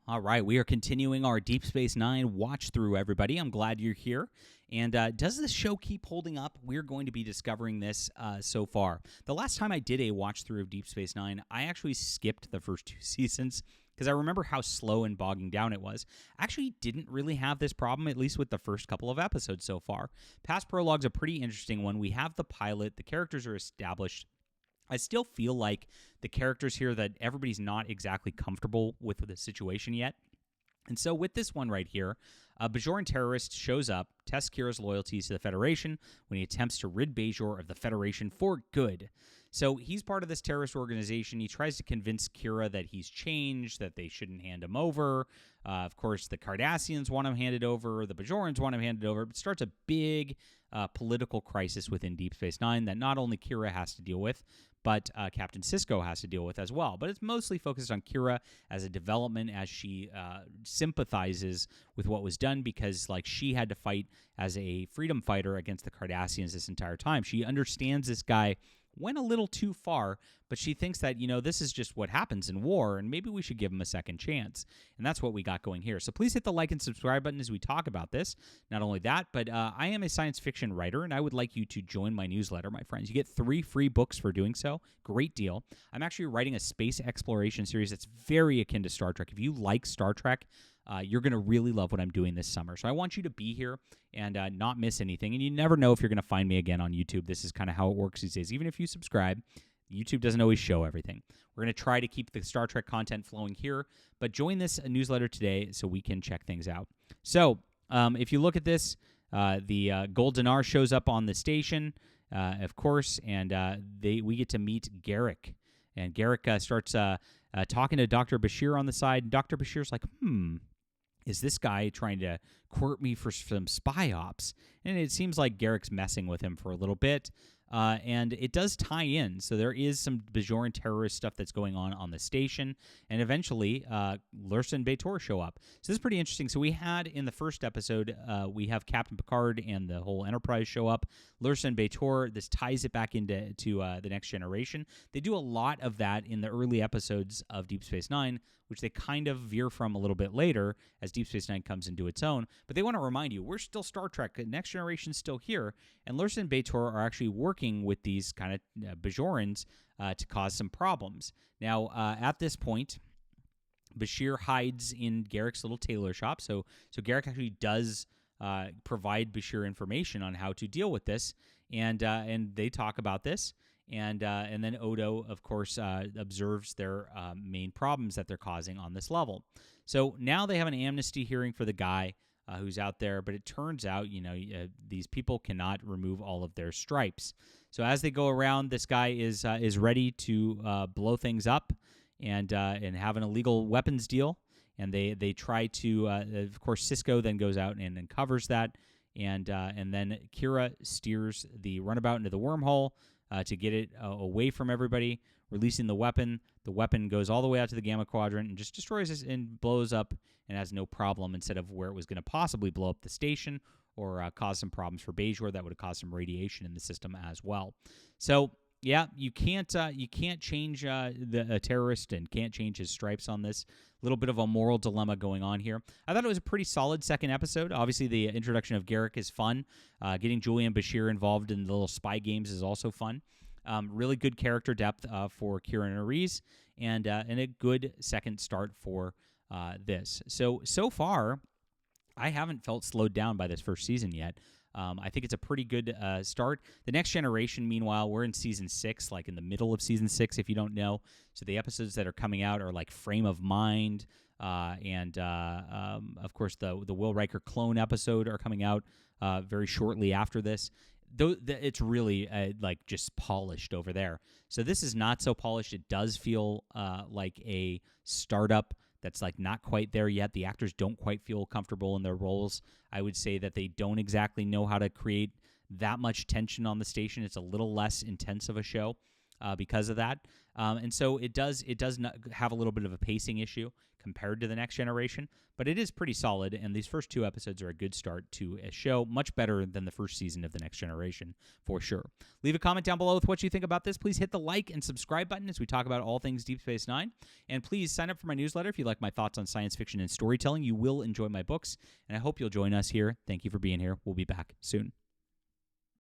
All right, we are continuing our Deep Space Nine watch through, everybody. I'm glad you're here. And does this show keep holding up? We're going to be discovering this so far. The last time I did a watch through of Deep Space Nine, I actually skipped the first 2 seasons because I remember how slow and bogging down it was. I actually didn't really have this problem, at least with the first couple of episodes so far. Past Prologue's a pretty interesting one. We have the pilot, the characters are established. I still feel like the characters here that everybody's not exactly comfortable with the situation yet. And so with this one right here, a Bajoran terrorist shows up, tests Kira's loyalties to the Federation when he attempts to rid Bajor of the Federation for good. So he's part of this terrorist organization. He tries to convince Kira that he's changed, that they shouldn't hand him over. Of course, the Cardassians want him handed over. The Bajorans want him handed over. It starts a big political crisis within Deep Space Nine that not only Kira has to deal with, but Captain Sisko has to deal with as well. But it's mostly focused on Kira as a development as she sympathizes with what was done because, like, she had to fight as a freedom fighter against the Cardassians this entire time. She understands this guy went a little too far, but she thinks that, this is just what happens in war, and maybe we should give him a second chance. And that's what we got going here. So please hit the like and subscribe button as we talk about this. Not only that, but I am a science fiction writer, and I would like you to join my newsletter, my friends. You get 3 free books for doing so. Great deal. I'm actually writing a space exploration series that's very akin to Star Trek. If you like Star Trek, you're going to really love what I'm doing this summer. So I want you to be here and not miss anything. And you never know if you're going to find me again on YouTube. This is kind of how it works these days. Even if you subscribe, YouTube doesn't always show everything. We're going to try to keep the Star Trek content flowing here, but join this newsletter today so we can check things out. So if you look at this, the Gold Dinar shows up on the station, of course, and we get to meet Garrick. And Garrick starts talking to Dr. Bashir on the side. And Dr. Bashir's like, is this guy trying to court me for some spy ops? And it seems like Garrick's messing with him for a little bit. And it does tie in. So there is some Bajoran terrorist stuff that's going on the station. And eventually, Lursa and B'etor show up. So this is pretty interesting. So we had in the first episode, we have Captain Picard and the whole Enterprise show up. Lursa and B'etor, this ties it back into the Next Generation. They do a lot of that in the early episodes of Deep Space Nine, which they kind of veer from a little bit later as Deep Space Nine comes into its own. But they want to remind you, we're still Star Trek. Next Generation's still here. And Lursa and B'etor are actually working with these kind of Bajorans to cause some problems. Now, at this point, Bashir hides in Garrick's little tailor shop. So Garrick actually does provide Bashir information on how to deal with this, and they talk about this. And then Odo, of course, observes their main problems that they're causing on this level. So now they have an amnesty hearing for the guy who's out there, but it turns out, these people cannot remove all of their stripes. So as they go around, this guy is ready to blow things up and have an illegal weapons deal. And they try to, of course, Sisko then goes out and uncovers that, and then Kira steers the runabout into the wormhole to get it away from everybody, releasing the weapon. The weapon goes all the way out to the Gamma Quadrant and just destroys it and blows up and has no problem, instead of where it was going to possibly blow up the station or cause some problems for Bajor that would have caused some radiation in the system as well. So yeah, you can't change a terrorist and can't change his stripes on this. A little bit of a moral dilemma going on here. I thought it was a pretty solid second episode. Obviously, the introduction of Garrick is fun. Getting Julian Bashir involved in the little spy games is also fun. Really good character depth for Kira and Aries, and a good second start for this. So far, I haven't felt slowed down by this first season yet. I think it's a pretty good start. The Next Generation, meanwhile, we're in Season 6, like in the middle of Season 6, if you don't know. So the episodes that are coming out are like Frame of Mind, and of course, the Will Riker clone episode are coming out very shortly after this. It's really like just polished over there. So this is not so polished. It does feel like a startup that's like not quite there yet. The actors don't quite feel comfortable in their roles. I would say that they don't exactly know how to create that much tension on the station. It's a little less intense of a show because of that. And so it does not have a little bit of a pacing issue compared to The Next Generation, but it is pretty solid, and these first 2 episodes are a good start to a show, much better than the first season of The Next Generation, for sure. Leave a comment down below with what you think about this. Please hit the like and subscribe button as we talk about all things Deep Space Nine, and please sign up for my newsletter if you like my thoughts on science fiction and storytelling. You will enjoy my books, and I hope you'll join us here. Thank you for being here. We'll be back soon.